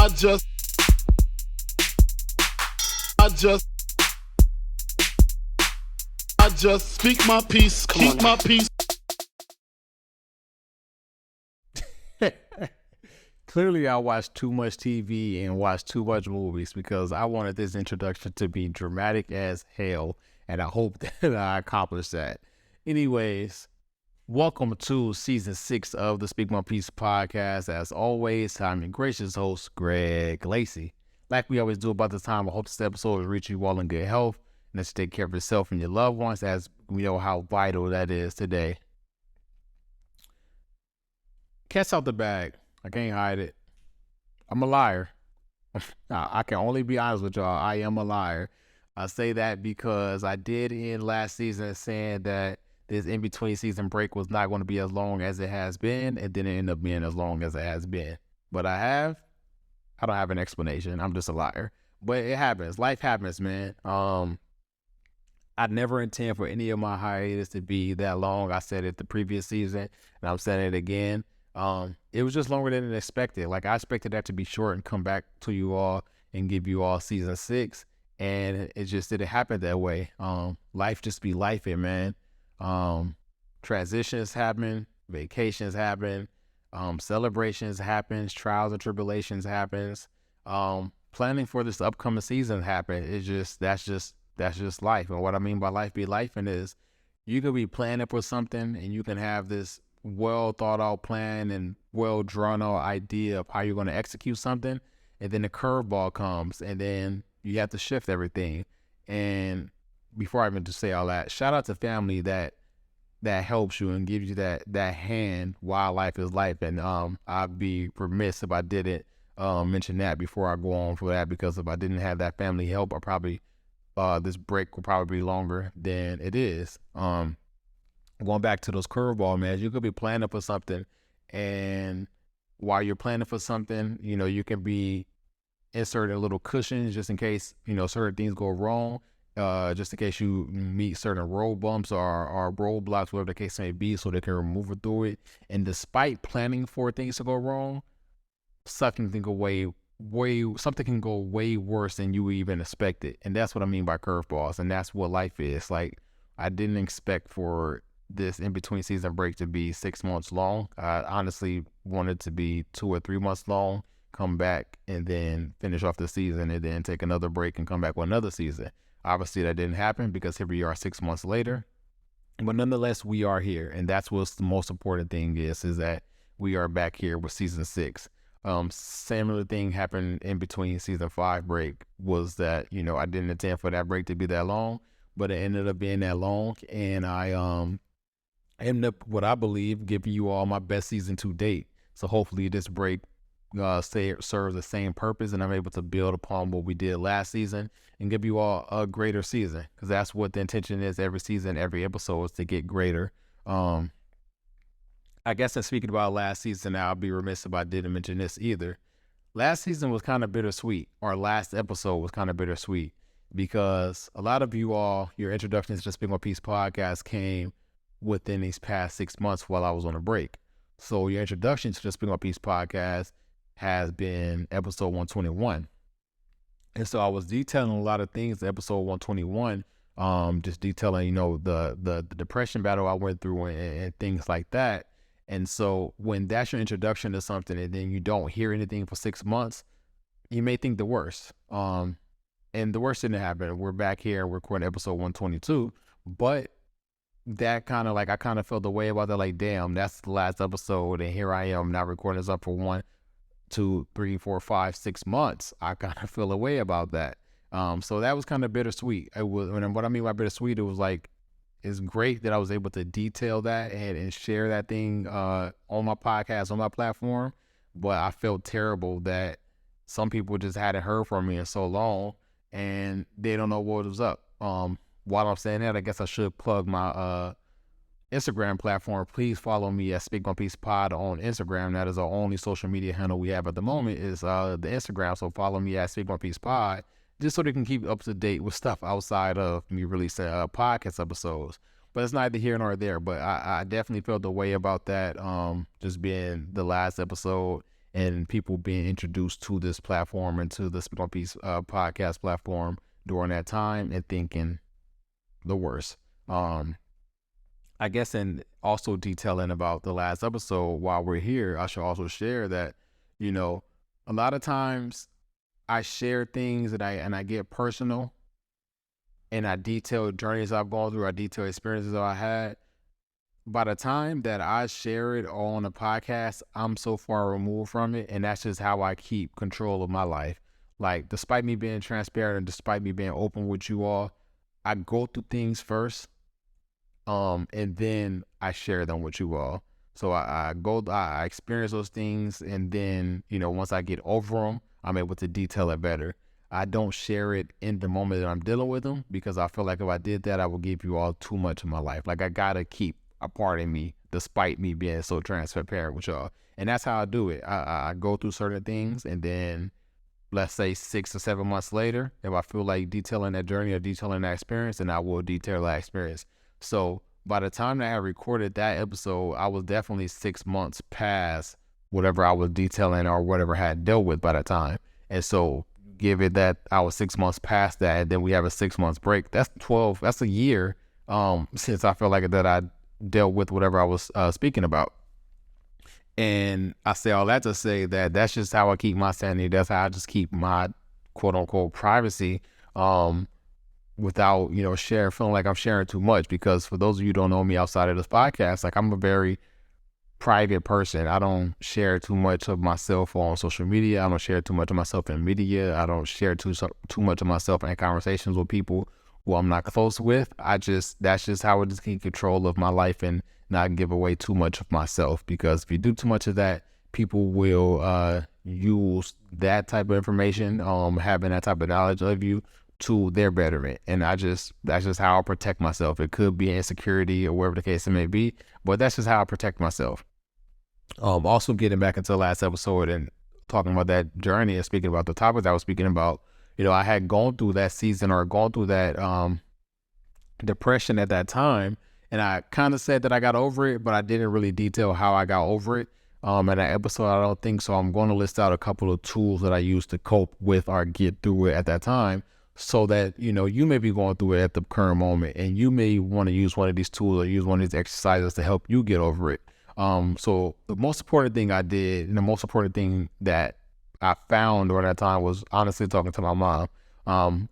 I just, I just, I just speak my peace, keep my peace. Clearly, I watched too much TV and watched too much movies because I wanted this introduction to be dramatic as hell, and I hope that I accomplished that. Anyways, welcome to season 6 of the Speak My Peace podcast. As always, I'm your gracious host, Greg Lacey. Like we always do about this time, I hope this episode will reach you all in good health and that you take care of yourself and your loved ones, as we know how vital that is today. Cat's out the bag. I can't hide it. I'm a liar. I can only be honest with y'all. I am a liar. I say that because I did end last season saying that this in-between season break was not going to be as long as it has been. It didn't end up being as long as it has been. But I don't have an explanation. I'm just a liar. But it happens. Life happens, man. I never intend for any of my hiatus to be that long. I said it the previous season, and I'm saying it again. It was just longer than expected. Like, I expected that to be short and come back to you all and give you all season 6, and it just didn't happen that way. Life just be lifing, man. Transitions happen, vacations happen, celebrations happens, trials and tribulations happens. Planning for this upcoming season happen. That's just life. And what I mean by life be lifing is you could be planning for something and you can have this well thought out plan and well drawn out idea of how you're going to execute something, and then the curveball comes and then you have to shift everything. And before I even just say all that, shout out to family that helps you and gives you that hand while life is life. And I'd be remiss if I didn't mention that before I go on for that, because if I didn't have that family help, I probably this break will probably be longer than it is. Going back to those curveball, man, you could be planning for something, and while you're planning for something, you can be inserting little cushions just in case, certain things go wrong, just in case you meet certain road bumps or roadblocks, whatever the case may be, so they can maneuver through it. And despite planning for things to go wrong, something can go way worse than you even expected. And that's what I mean by curveballs, and that's what life is. Like, I didn't expect for this in-between season break to be 6 months long. I honestly wanted to be 2 or 3 months long, come back and then finish off the season and then take another break and come back with another season. Obviously that didn't happen because here we are 6 months later, but nonetheless we are here, and that's what's the most important thing is that we are back here with season 6. Similar thing happened in between season 5 break, was that I didn't intend for that break to be that long, but it ended up being that long, and I ended up, what I believe, giving you all my best season to date. So hopefully this break serves the same purpose, and I'm able to build upon what we did last season and give you all a greater season, because that's what the intention is. Every season, every episode is to get greater. I guess in speaking about last season, now I'll be remiss if I didn't mention this either. Last season was kind of bittersweet. Our last episode was kind of bittersweet because a lot of you all, your introductions to the Speak My Peace podcast came within these past 6 months while I was on a break. So your introduction to the Speak My Peace podcast has been episode 121. And so I was detailing a lot of things in episode 121, just detailing, the depression battle I went through and things like that. And so when that's your introduction to something and then you don't hear anything for 6 months, you may think the worst. And the worst didn't happen. We're back here, we're recording episode 122, but that kind of I kind of felt the way about that, like, damn, that's the last episode and here I am not recording this up for 1, 2, 3, 4, 5, 6 months. I kind of feel a way about that. So that was kind of bittersweet. And what I mean by bittersweet, it was like, it's great that I was able to detail that and share that thing on my podcast, on my platform, but I felt terrible that some people just hadn't heard from me in so long and they don't know what was up. While I'm saying that, I guess I should plug my Instagram platform. Please follow me at Speak My Peace Pod on Instagram. That is our only social media handle we have at the moment, is the Instagram. So follow me at Speak My Peace Pod, just so they can keep up to date with stuff outside of me releasing podcast episodes. But it's neither here nor there. But I definitely felt the way about that, just being the last episode and people being introduced to this platform and to the Speak My Piece podcast platform during that time and thinking the worst. I guess, and also detailing about the last episode while we're here, I should also share that, a lot of times I share things and I get personal and I detail journeys I've gone through, I detail experiences that I had. By the time that I share it on a podcast, I'm so far removed from it, and that's just how I keep control of my life. Like, despite me being transparent and despite me being open with you all, I go through things first, and then I share them with you all. So I experience those things, and then, once I get over them, I'm able to detail it better. I don't share it in the moment that I'm dealing with them, because I feel like if I did that, I would give you all too much of my life. Like, I gotta keep a part of me, despite me being so transparent with y'all. And that's how I do it. I go through certain things, and then, let's say 6 or 7 months later, if I feel like detailing that journey or detailing that experience, then I will detail that experience. So by the time that I recorded that episode, I was definitely 6 months past whatever I was detailing or whatever I had dealt with by the time. And so give it that I was 6 months past that, and then we have a 6 months break. That's a year since I feel like that I dealt with whatever I was speaking about. And I say all that to say that that's just how I keep my sanity. That's how I just keep my quote unquote privacy, without, feeling like I'm sharing too much. Because for those of you who don't know me outside of this podcast, like, I'm a very private person. I don't share too much of myself on social media. I don't share too much of myself in media. I don't share too much of myself in conversations with people who I'm not close with. That's just how I just keep control of my life and not give away too much of myself. Because if you do too much of that, people will use that type of information, having that type of knowledge of you, to their betterment. And that's just how I protect myself. It could be insecurity or whatever the case it may be, but that's just how I protect myself. Also getting back into the last episode and talking about that journey and speaking about the topics I was speaking about, I had gone through that season or gone through that depression at that time. And I kind of said that I got over it, but I didn't really detail how I got over it. In that episode, I don't think so. I'm going to list out a couple of tools that I used to cope with or get through it at that time, so that, you may be going through it at the current moment, and you may want to use one of these tools or use one of these exercises to help you get over it. So the most important thing I did, and the most important thing that I found during that time, was honestly talking to my mom.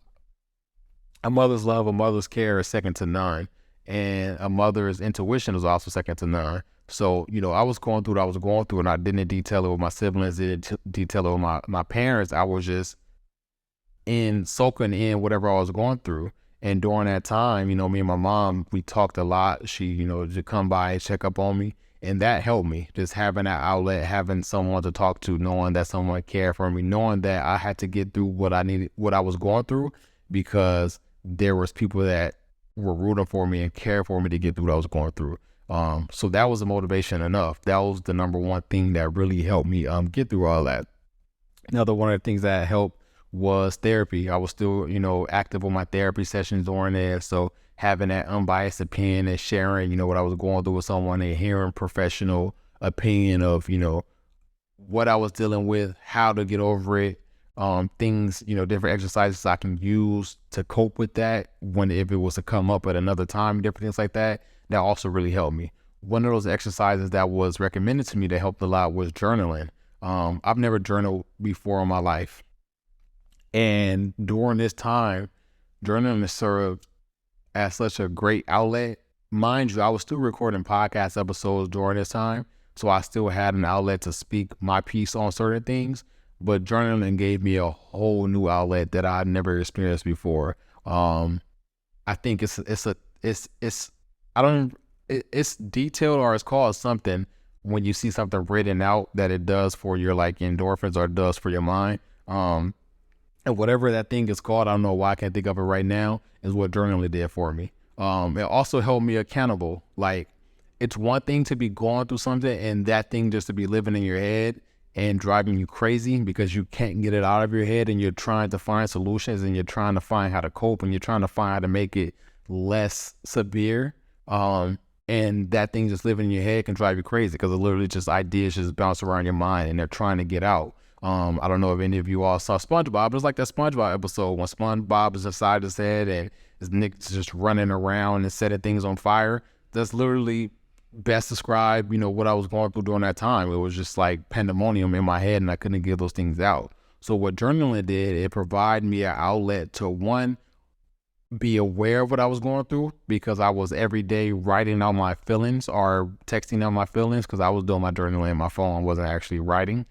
A mother's love, a mother's care is second to none, and a mother's intuition is also second to none. So, I was going through what I was going through, and I didn't detail it with my siblings, didn't detail it with my parents. I was just soaking in whatever I was going through. And during that time, me and my mom, we talked a lot. She, to come by and check up on me. And that helped me, just having that outlet, having someone to talk to, knowing that someone cared for me, knowing that I had to get through what I was going through, because there was people that were rooting for me and cared for me to get through what I was going through. So that was a motivation enough. That was the number one thing that really helped me get through all that. Another one of the things that helped was therapy. I was still, active on my therapy sessions during there. So having that unbiased opinion and sharing, what I was going through with someone, and hearing professional opinion of, what I was dealing with, how to get over it, things, different exercises I can use to cope with that if it was to come up at another time, different things like that. That also really helped me. One of those exercises that was recommended to me that helped a lot was journaling. I've never journaled before in my life. And during this time, journaling has served as such a great outlet. Mind you, I was still recording podcast episodes during this time, so I still had an outlet to speak my piece on certain things. But journaling gave me a whole new outlet that I'd never experienced before. I think it's detailed, or it's called something when you see something written out that it does for your like endorphins or it does for your mind. And whatever that thing is called, I don't know why I can't think of it right now, is what journaling did for me. It also held me accountable. Like, it's one thing to be going through something and that thing just to be living in your head and driving you crazy because you can't get it out of your head, and you're trying to find solutions, and you're trying to find how to cope, and you're trying to find how to make it less severe. And that thing just living in your head can drive you crazy because it literally just ideas just bounce around your mind and they're trying to get out. I don't know if any of you all saw SpongeBob, but it's like that SpongeBob episode when SpongeBob is inside his head and his Nick's just running around and setting things on fire. That's literally best describe, what I was going through during that time. It was just like pandemonium in my head and I couldn't get those things out. So what journaling did, it provided me an outlet to, one, be aware of what I was going through, because I was every day writing out my feelings or texting out my feelings, because I was doing my journaling on my phone. I wasn't actually writing.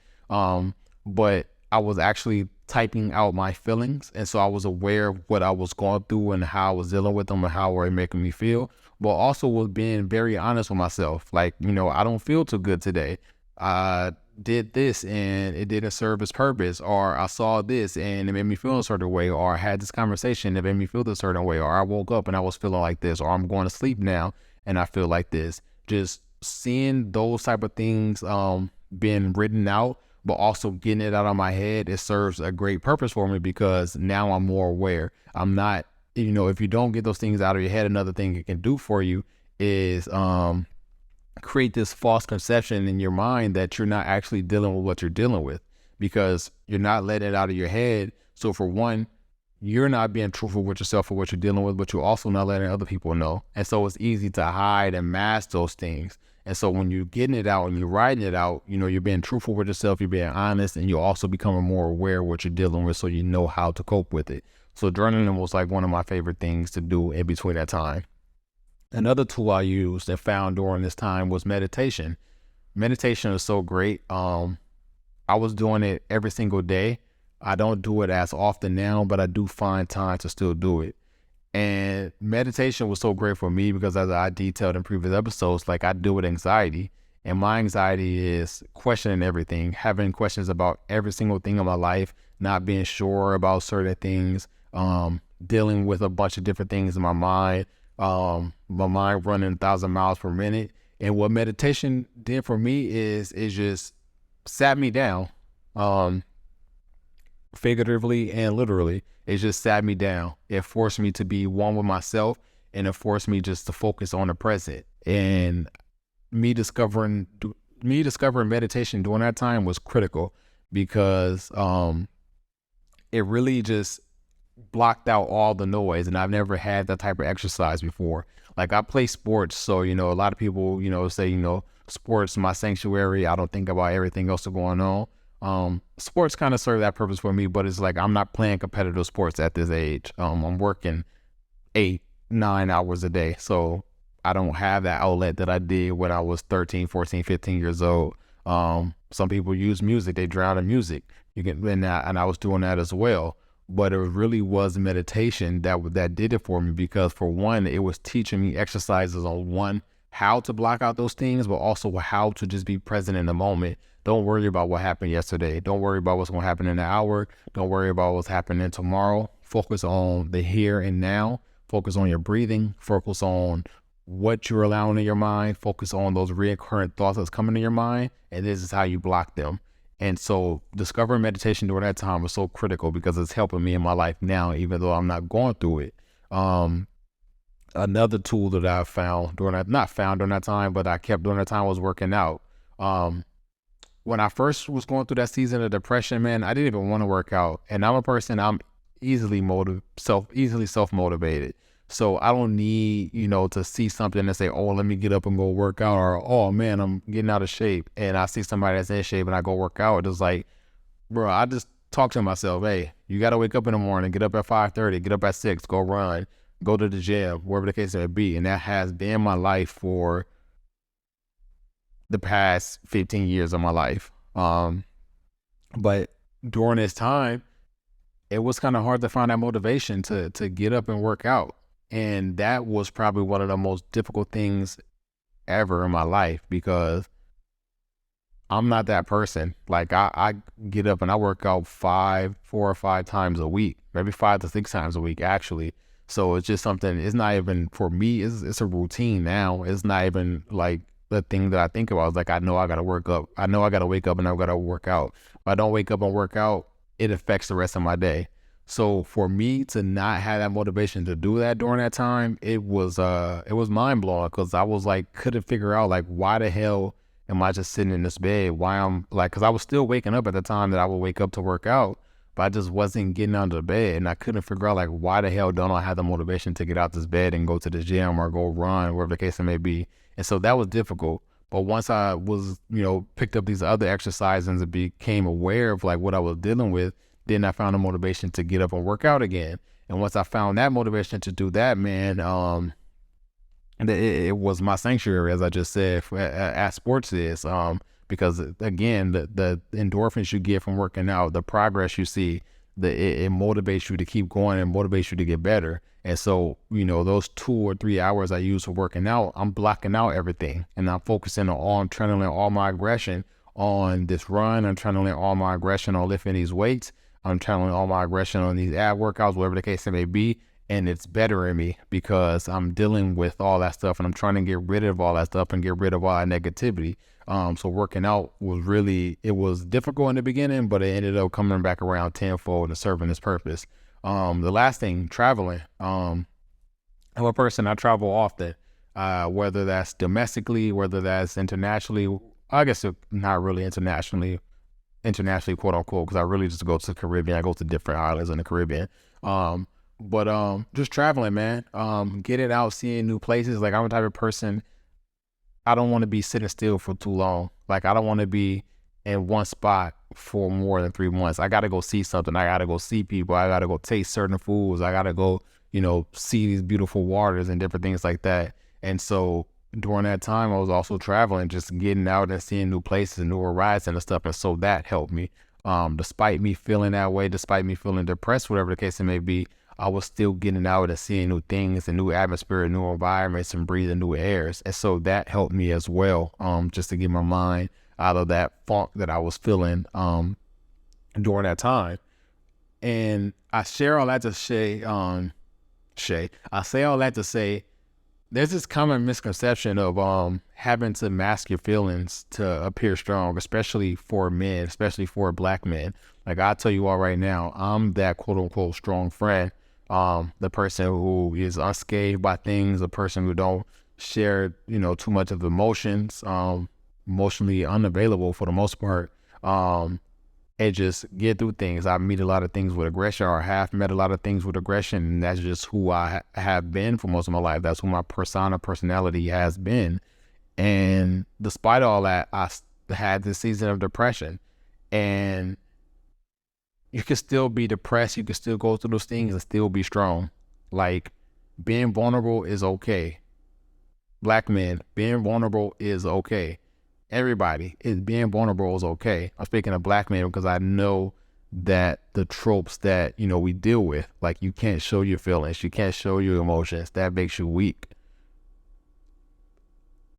But I was actually typing out my feelings. And so I was aware of what I was going through and how I was dealing with them and how they were making me feel, but also was being very honest with myself. Like, I don't feel too good today. I did this and it didn't serve its purpose, or I saw this and it made me feel a certain way, or I had this conversation that made me feel a certain way, or I woke up and I was feeling like this, or I'm going to sleep now and I feel like this. Just seeing those type of things being written out, but also getting it out of my head, it serves a great purpose for me, because now I'm more aware. I'm not, if you don't get those things out of your head, another thing it can do for you is create this false conception in your mind that you're not actually dealing with what you're dealing with, because you're not letting it out of your head. So for one, you're not being truthful with yourself for what you're dealing with, but you're also not letting other people know. And so it's easy to hide and mask those things. And so when you're getting it out and you're writing it out, you're being truthful with yourself, you're being honest, and you're also becoming more aware of what you're dealing with, so you know how to cope with it. So journaling was like one of my favorite things to do in between that time. Another tool I used and found during this time was meditation. Meditation is so great. I was doing it every single day. I don't do it as often now, but I do find time to still do it. And meditation was so great for me because, as I detailed in previous episodes, like, I deal with anxiety, and my anxiety is questioning everything, having questions about every single thing in my life, not being sure about certain things, dealing with a bunch of different things in my mind, my mind running 1,000 miles per minute. And what meditation did for me is it just sat me down, figuratively and literally. It just sat me down. It forced me to be one with myself, and it forced me just to focus on the present. And me discovering meditation during that time was critical, because it really just blocked out all the noise. And I've never had that type of exercise before. Like, I play sports, so a lot of people say sports my sanctuary. I don't think about everything else that's going on. Sports kind of serve that purpose for me, but it's like I'm not playing competitive sports at this age. I'm working 8-9 hours a day, so I don't have that outlet that I did when I was 13, 14, 15 years old. Some people use music, they drown in music. And I was doing that as well. But it really was meditation that did it for me, because for one, it was teaching me exercises on, one, how to block out those things, but also how to just be present in the moment. Don't worry about what happened yesterday. Don't worry about what's going to happen in an hour. Don't worry about what's happening tomorrow. Focus on the here and now. Focus on your breathing. Focus on what you're allowing in your mind. Focus on those recurrent thoughts that's coming to your mind. And this is how you block them. And so discovering meditation during that time was so critical, because it's helping me in my life now, even though I'm not going through it. Another tool that I found during that time, but I kept during that time, was working out. When I first was going through that season of depression, man, I didn't even want to work out. And I'm a person, I'm easily self-motivated. So I don't need, to see something and say, oh, let me get up and go work out, or, oh man, I'm getting out of shape. And I see somebody that's in shape and I go work out. It's like, bro, I just talk to myself, hey, you got to wake up in the morning, get up at 5:30, get up at 6, go run, go to the gym, wherever the case may be. And that has been my life for the past 15 years of my life. But during this time, it was kind of hard to find that motivation to get up and work out. And that was probably one of the most difficult things ever in my life, because I'm not that person. Like, I get up and I work out 4 or 5 times a week, maybe 5 to 6 times a week, actually. So it's just something, it's not even, for me, it's a routine now. It's not even like the thing that I think about. It's like, I know I got to work up. I know I got to wake up and I got to work out. If I don't wake up and work out, it affects the rest of my day. So for me to not have that motivation to do that during that time, it was mind blowing, because I was like, couldn't figure out like, why the hell am I just sitting in this bed? Why I'm like, because I was still waking up at the time that I would wake up to work out, but I just wasn't getting out of the bed, and I couldn't figure out like, why the hell don't I have the motivation to get out this bed and go to the gym or go run, wherever the case it may be. And so that was difficult. But once I was, picked up these other exercises and became aware of like what I was dealing with, then I found the motivation to get up and work out again. And once I found that motivation to do that, man, it was my sanctuary, as I just said, as sports is. Because again, the endorphins you get from working out, the progress you see, it motivates you to keep going and motivates you to get better. And so, those 2 or 3 hours I use for working out, I'm blocking out everything, and I'm focusing on channeling all my aggression on this run. I'm channeling all my aggression on lifting these weights. I'm channeling all my aggression on these ab workouts, whatever the case it may be. And it's bettering me because I'm dealing with all that stuff, and I'm trying to get rid of all that stuff and get rid of all that negativity. So working out it was difficult in the beginning, but it ended up coming back around tenfold and serving its purpose. The last thing, traveling. I'm a person, I travel often, whether that's domestically, whether that's internationally. I guess not really internationally, quote unquote, because I really just go to the Caribbean. I go to different islands in the Caribbean. But just traveling, man. Getting out, seeing new places. Like, I'm the type of person, I don't want to be sitting still for too long. Like, I don't want to be in one spot for more than 3 months. I got to go see something. I got to go see people. I got to go taste certain foods. I got to go, see these beautiful waters and different things like that. And so during that time, I was also traveling, just getting out and seeing new places and new horizons and stuff. And so that helped me. Despite me feeling that way, despite me feeling depressed, whatever the case it may be, I was still getting out and seeing new things and new atmosphere, new environments, and breathing new airs. And so that helped me as well, just to get my mind out of that funk that I was feeling during that time. And I share all that to say, I say all that to say, there's this common misconception of having to mask your feelings to appear strong, especially for men, especially for Black men. Like, I'll tell you all right now, I'm that quote unquote strong friend. The person who is unscathed by things, the person who don't share, too much of emotions, emotionally unavailable for the most part, and just get through things. I meet a lot of things with aggression, or have met a lot of things with aggression, and that's just who I have been for most of my life. That's who my personality has been. And despite all that, I had this season of depression, and you can still be depressed. You can still go through those things and still be strong. Like, being vulnerable is okay. Black men, being vulnerable is okay. Everybody being vulnerable is okay. I'm speaking of Black men because I know that the tropes that, we deal with, like, you can't show your feelings, you can't show your emotions, that makes you weak.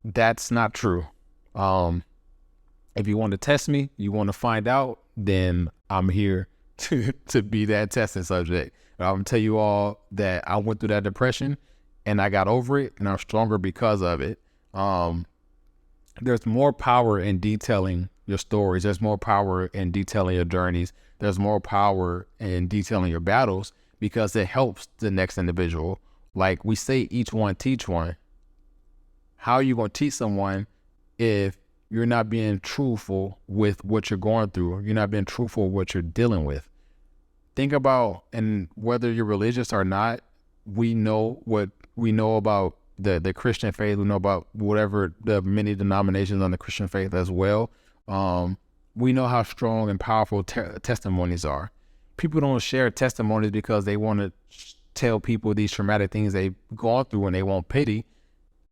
That's not true. If you want to test me, you want to find out, then I'm here to be that testing subject. I'm gonna tell you all that I went through that depression and I got over it, and I'm stronger because of it. There's more power in detailing your stories. There's more power in detailing your journeys. There's more power in detailing your battles, because it helps the next individual. Like we say, each one teach one. How are you going to teach someone if you're not being truthful with what you're going through? You're not being truthful with what you're dealing with. Think about, and whether you're religious or not, we know what we know about the Christian faith. We know about whatever the many denominations on the Christian faith as well. We know how strong and powerful testimonies are. People don't share testimonies because they want to tell people these traumatic things they've gone through and they want pity.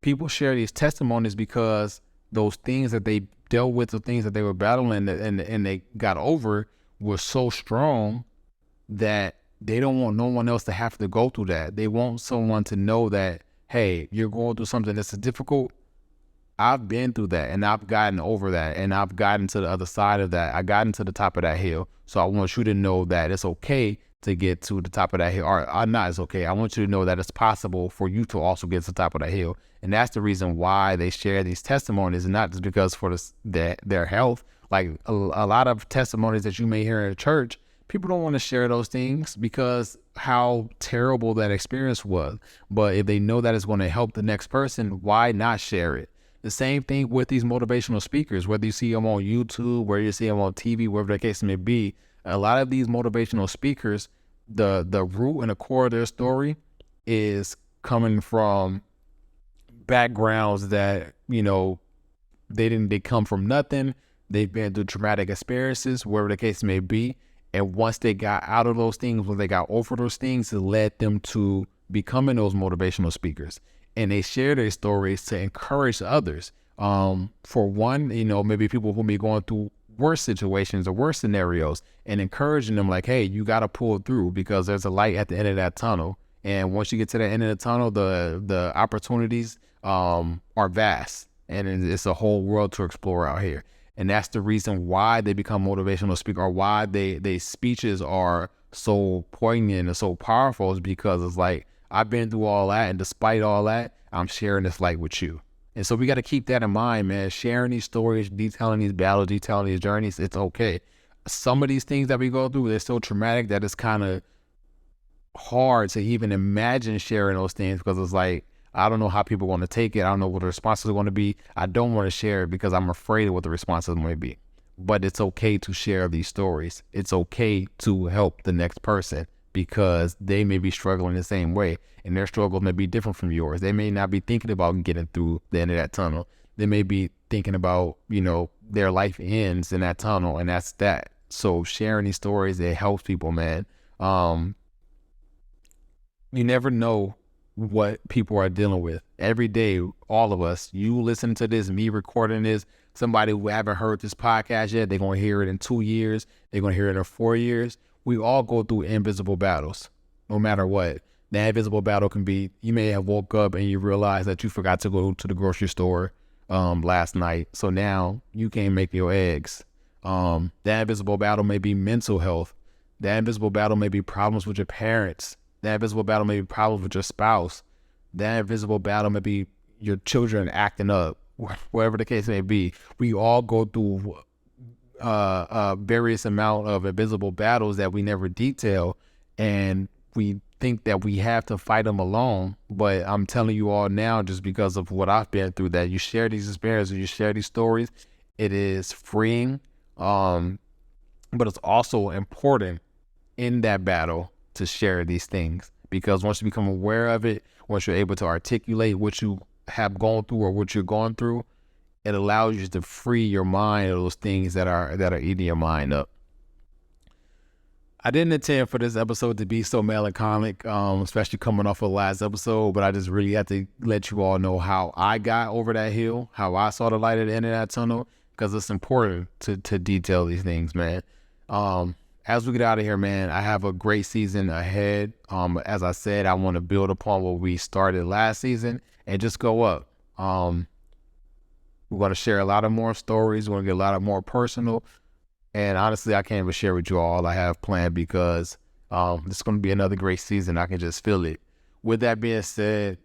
People share these testimonies because those things that they dealt with, the things that they were battling and they got over, were so strong that they don't want no one else to have to go through that. They want someone to know that, hey, you're going through something that's difficult. I've been through that and I've gotten over that and I've gotten to the other side of that. I gotten to the top of that hill. So I want you to know that it's okay to get to the top of that hill, or not it's okay. I want you to know that it's possible for you to also get to the top of that hill. And that's the reason why they share these testimonies, and not just because for their health. Like a lot of testimonies that you may hear in church, people don't want to share those things because how terrible that experience was. But if they know that it's going to help the next person, why not share it? The same thing with these motivational speakers, whether you see them on YouTube, whether you see them on TV, wherever the case may be. A lot of these motivational speakers, the root and the core of their story is coming from backgrounds that, they come from nothing. They've been through traumatic experiences, wherever the case may be. And once they got out of those things, when they got over those things, it led them to becoming those motivational speakers. And they share their stories to encourage others. For one, maybe people who may be going through worse situations or worse scenarios, and encouraging them like, hey, you got to pull through because there's a light at the end of that tunnel. And once you get to the end of the tunnel, the opportunities are vast, and it's a whole world to explore out here. And that's the reason why they become motivational speakers, or why they speeches are so poignant and so powerful, is because it's like, I've been through all that, and despite all that, I'm sharing this light with you. And so we got to keep that in mind, man. Sharing these stories, detailing these battles, detailing these journeys, it's okay. Some of these things that we go through, they're so traumatic that it's kind of hard to even imagine sharing those things, because it's like, I don't know how people want to take it. I don't know what the responses are going to be. I don't want to share it because I'm afraid of what the responses might be. But it's okay to share these stories. It's okay to help the next person, because they may be struggling the same way, and their struggle may be different from yours. They may not be thinking about getting through the end of that tunnel. They may be thinking about, their life ends in that tunnel, and that's that. So sharing these stories, it helps people, man. You never know what people are dealing with. Every day, all of us, you listening to this, me recording this, somebody who haven't heard this podcast yet, they're going to hear it in 2 years. They're going to hear it in 4 years. We all go through invisible battles, no matter what. That invisible battle can be, you may have woke up and you realize that you forgot to go to the grocery store last night. So now you can't make your eggs. That invisible battle may be mental health. That invisible battle may be problems with your parents. That invisible battle may be problems with your spouse. That invisible battle may be your children acting up, wherever the case may be. We all go through various amount of invisible battles that we never detail, and we think that we have to fight them alone. But I'm telling you all now, just because of what I've been through, that you share these experiences, you share these stories, it is freeing, but it's also important in that battle to share these things, because once you become aware of it, once you're able to articulate what you have gone through or what you're going through, it allows you to free your mind of those things that are eating your mind up. I didn't intend for this episode to be so melancholic, especially coming off of the last episode, but I just really had to let you all know how I got over that hill, how I saw the light at the end of that tunnel, because it's important to detail these things, man. As we get out of here, man, I have a great season ahead. As I said, I want to build upon what we started last season and just go up. We're going to share a lot of more stories. We're going to get a lot of more personal. And honestly, I can't even share with you all I have planned, because this is going to be another great season. I can just feel it. With that being said,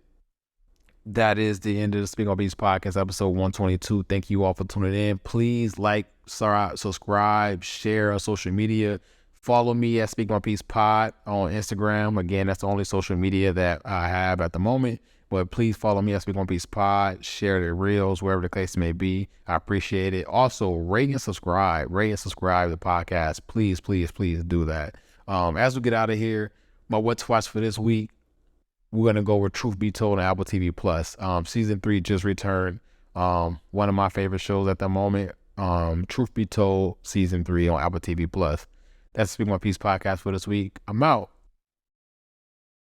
that is the end of the Speak on Peace podcast, episode 122. Thank you all for tuning in. Please like, subscribe, share on social media. Follow me at Speak on Peace Pod on Instagram. Again, that's the only social media that I have at the moment. But please follow me at Speak on Peace Pod. Share the reels, wherever the case may be. I appreciate it. Also, rate and subscribe. Rate and subscribe to the podcast. Please, please, please do that. As we get out of here, my what to watch for this week, we're going to go with Truth Be Told on Apple TV Plus. Season 3 just returned. One of my favorite shows at the moment. Truth Be Told, Season 3 on Apple TV Plus. That's Speak on Peace podcast for this week. I'm out.